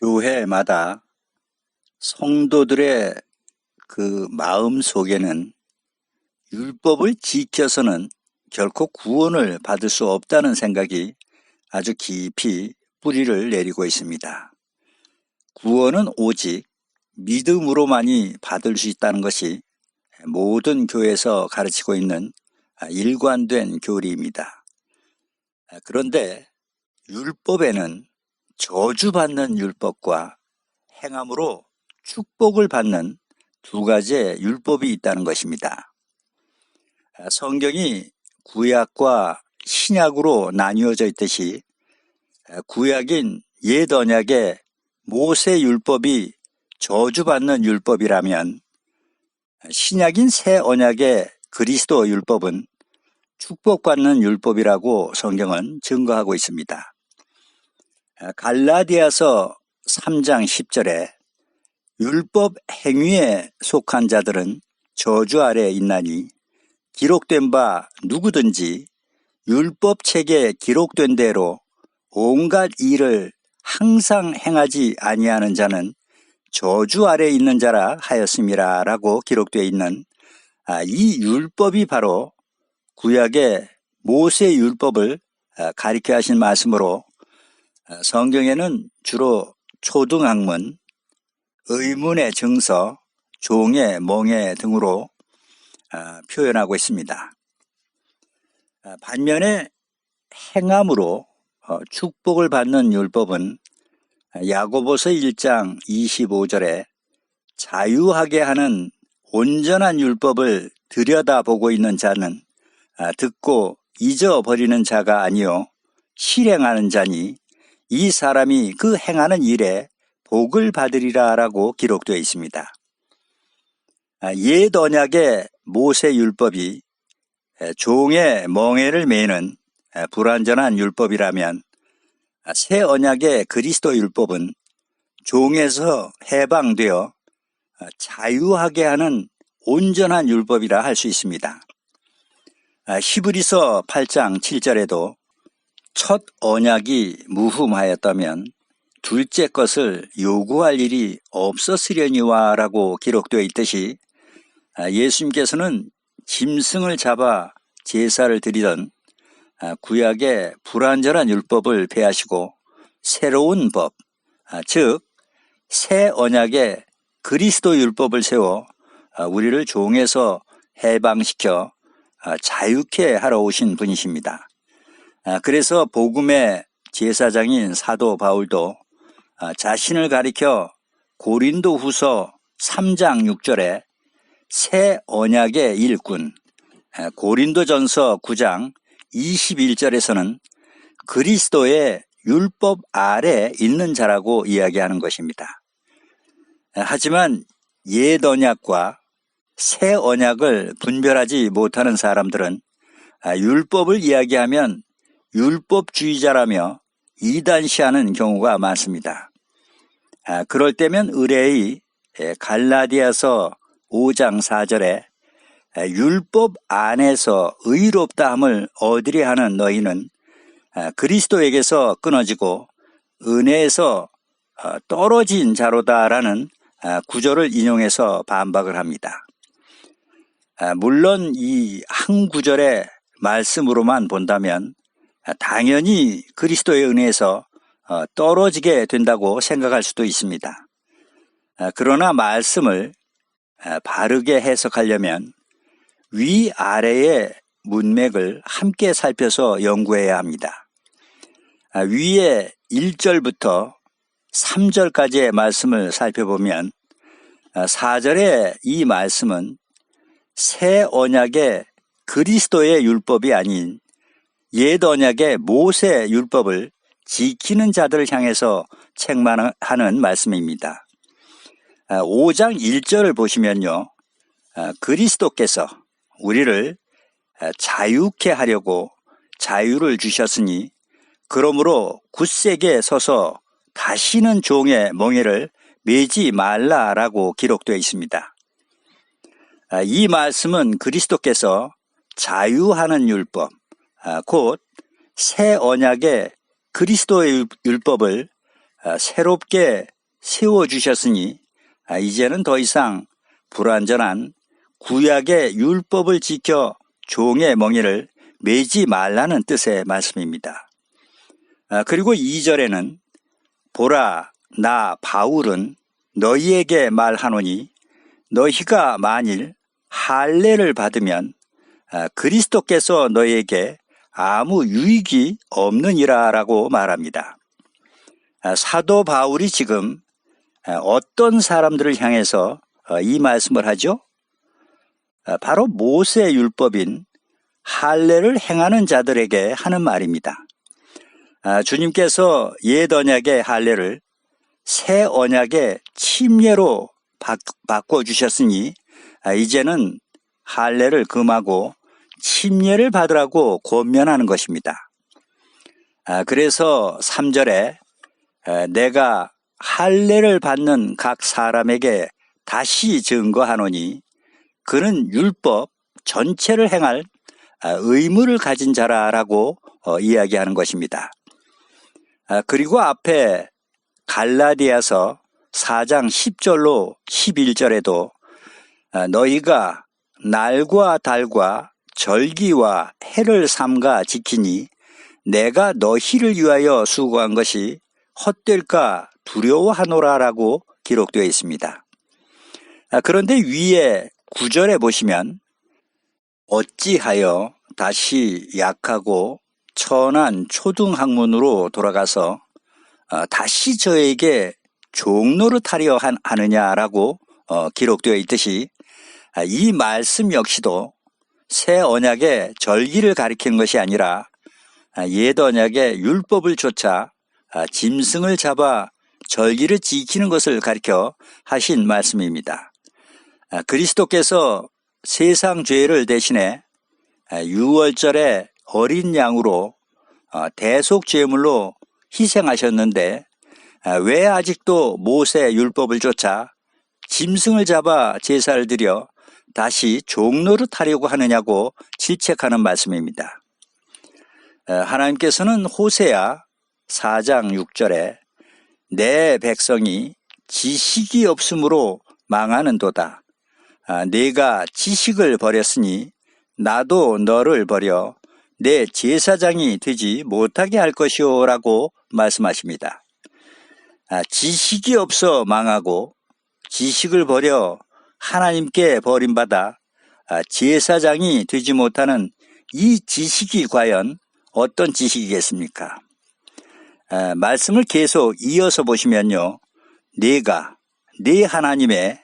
교회마다 성도들의 그 마음 속에는 율법을 지켜서는 결코 구원을 받을 수 없다는 생각이 아주 깊이 뿌리를 내리고 있습니다. 구원은 오직 믿음으로만이 받을 수 있다는 것이 모든 교회에서 가르치고 있는 일관된 교리입니다. 그런데 율법에는 저주받는 율법과 행함으로 축복을 받는 두 가지의 율법이 있다는 것입니다. 성경이 구약과 신약으로 나뉘어져 있듯이 구약인 옛 언약의 모세 율법이 저주받는 율법이라면 신약인 새 언약의 그리스도 율법은 축복받는 율법이라고 성경은 증거하고 있습니다. 갈라디아서 3장 10절에 율법 행위에 속한 자들은 저주 아래에 있나니 기록된 바 누구든지 율법책에 기록된 대로 온갖 일을 항상 행하지 아니하는 자는 저주 아래에 있는 자라 하였음이라 라고 기록되어 있는 이 율법이 바로 구약의 모세 율법을 가리켜 하신 말씀으로 성경에는 주로 초등학문, 의문의 증서, 종의 멍에 등으로 표현하고 있습니다. 반면에 행함으로 축복을 받는 율법은 야고보서 1장 25절에 자유하게 하는 온전한 율법을 들여다보고 있는 자는 듣고 잊어버리는 자가 아니요 실행하는 자니 이 사람이 그 행하는 일에 복을 받으리라 라고 기록되어 있습니다. 옛 언약의 모세 율법이 종의 멍에를 매는 불완전한 율법이라면 새 언약의 그리스도 율법은 종에서 해방되어 자유하게 하는 온전한 율법이라 할 수 있습니다. 히브리서 8장 7절에도 첫 언약이 무흠하였다면 둘째 것을 요구할 일이 없었으려니와 라고 기록되어 있듯이 예수님께서는 짐승을 잡아 제사를 드리던 구약의 불완전한 율법을 폐하시고 새로운 법, 즉 새 언약의 그리스도 율법을 세워 우리를 종에서 해방시켜 자유케 하러 오신 분이십니다. 그래서 복음의 제사장인 사도 바울도 자신을 가리켜 고린도 후서 3장 6절에 새 언약의 일꾼, 고린도전서 9장 21절에서는 그리스도의 율법 아래 있는 자라고 이야기하는 것입니다. 하지만 옛 언약과 새 언약을 분별하지 못하는 사람들은 율법을 이야기하면 율법주의자라며 이단시하는 경우가 많습니다. 그럴 때면 의뢰의 갈라디아서 5장 4절에 율법 안에서 의롭다함을 얻으려 하는 너희는 그리스도에게서 끊어지고 은혜에서 떨어진 자로다라는 구절을 인용해서 반박을 합니다. 물론 이 한 구절의 말씀으로만 본다면 당연히 그리스도의 은혜에서 떨어지게 된다고 생각할 수도 있습니다. 그러나 말씀을 바르게 해석하려면 위아래의 문맥을 함께 살펴서 연구해야 합니다. 위에 1절부터 3절까지의 말씀을 살펴보면 4절의 이 말씀은 새 언약의 그리스도의 율법이 아닌 옛 언약의 모세 율법을 지키는 자들을 향해서 책망하는 말씀입니다. 5장 1절을 보시면요, 그리스도께서 우리를 자유케 하려고 자유를 주셨으니 그러므로 굳세게 서서 다시는 종의 멍에를 매지 말라라고 기록되어 있습니다. 이 말씀은 그리스도께서 자유하는 율법, 곧 새 언약의 그리스도의 율법을 새롭게 세워주셨으니 이제는 더 이상 불완전한 구약의 율법을 지켜 종의 멍에를 매지 말라는 뜻의 말씀입니다. 그리고 2절에는 보라, 나 바울은 너희에게 말하노니 너희가 만일 할례를 받으면 그리스도께서 너희에게 아무 유익이 없느니라 라고 말합니다. 사도 바울이 지금 어떤 사람들을 향해서 이 말씀을 하죠? 바로 모세 율법인 할례를 행하는 자들에게 하는 말입니다. 주님께서 옛 언약의 할례를 새 언약의 침례로 바꿔주셨으니 이제는 할례를 금하고 침례를 받으라고 권면하는 것입니다. 그래서 3절에 내가 할례를 받는 각 사람에게 다시 증거하노니 그는 율법 전체를 행할 의무를 가진 자라라고 이야기하는 것입니다. 그리고 앞에 갈라디아서 4장 10절로 11절에도 너희가 날과 달과 절기와 해를 삼가 지키니 내가 너희를 위하여 수고한 것이 헛될까 두려워하노라라고 기록되어 있습니다. 그런데 위에 9절에 보시면 어찌하여 다시 약하고 천한 초등학문으로 돌아가서 다시 저에게 종노릇하려 하느냐라고 기록되어 있듯이 이 말씀 역시도 새 언약의 절기를 가리키는 것이 아니라 옛 언약의 율법을 좇아 짐승을 잡아 절기를 지키는 것을 가리켜 하신 말씀입니다. 그리스도께서 세상 죄를 대신해 6월절에 어린 양으로 대속죄물로 희생하셨는데 왜 아직도 모세 율법을 좇아 짐승을 잡아 제사를 드려 다시 종노릇하려고 하느냐고 질책하는 말씀입니다. 하나님께서는 호세아 4장 6절에 내 백성이 지식이 없으므로 망하는도다. 네가 지식을 버렸으니 나도 너를 버려 내 제사장이 되지 못하게 할 것이오 라고 말씀하십니다. 지식이 없어 망하고 지식을 버려 하나님께 버림받아 제사장이 되지 못하는 이 지식이 과연 어떤 지식이겠습니까? 말씀을 계속 이어서 보시면요. 네가 네 하나님의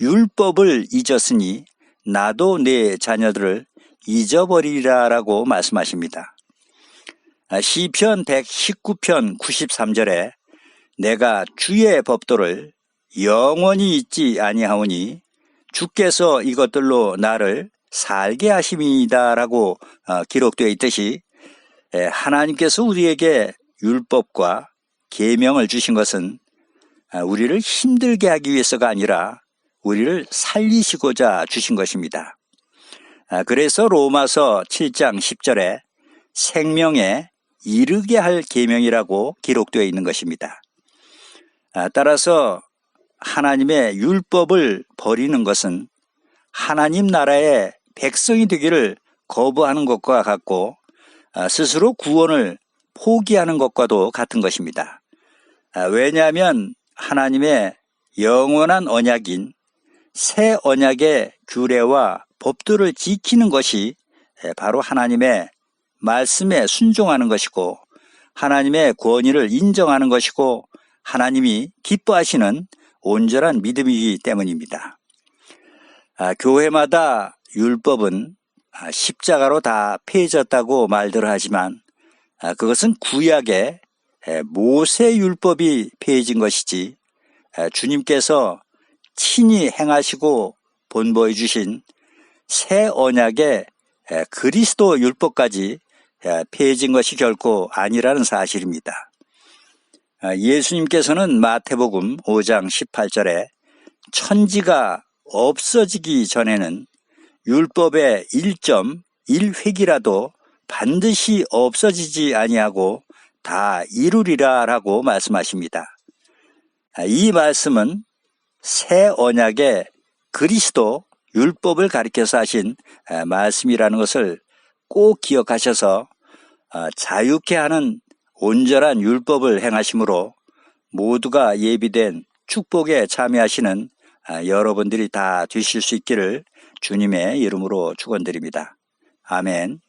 율법을 잊었으니 나도 네 자녀들을 잊어버리리라 라고 말씀하십니다. 시편 119편 93절에 내가 주의 법도를 영원히 잊지 아니하오니 주께서 이것들로 나를 살게 하심이다 라고 기록되어 있듯이 하나님께서 우리에게 율법과 계명을 주신 것은 우리를 힘들게 하기 위해서가 아니라 우리를 살리시고자 주신 것입니다. 그래서 로마서 7장 10절에 생명에 이르게 할 계명이라고 기록되어 있는 것입니다. 따라서 하나님의 율법을 버리는 것은 하나님 나라의 백성이 되기를 거부하는 것과 같고 스스로 구원을 포기하는 것과도 같은 것입니다. 왜냐하면 하나님의 영원한 언약인 새 언약의 규례와 법도를 지키는 것이 바로 하나님의 말씀에 순종하는 것이고 하나님의 권위를 인정하는 것이고 하나님이 기뻐하시는 온전한 믿음이기 때문입니다. 교회마다 율법은 십자가로 다 폐해졌다고 말들 하지만 그것은 구약의 모세 율법이 폐해진 것이지 주님께서 친히 행하시고 본보여 주신 새 언약의 그리스도 율법까지 폐해진 것이 결코 아니라는 사실입니다. 예수님께서는 마태복음 5장 18절에 천지가 없어지기 전에는 율법의 1.1획이라도 반드시 없어지지 아니하고 다 이루리라 라고 말씀하십니다. 이 말씀은 새 언약의 그리스도 율법을 가리켜서 하신 말씀이라는 것을 꼭 기억하셔서 자유케 하는 온전한 율법을 행하심으로 모두가 예비된 축복에 참여하시는 여러분들이 다 되실 수 있기를 주님의 이름으로 축원드립니다. 아멘.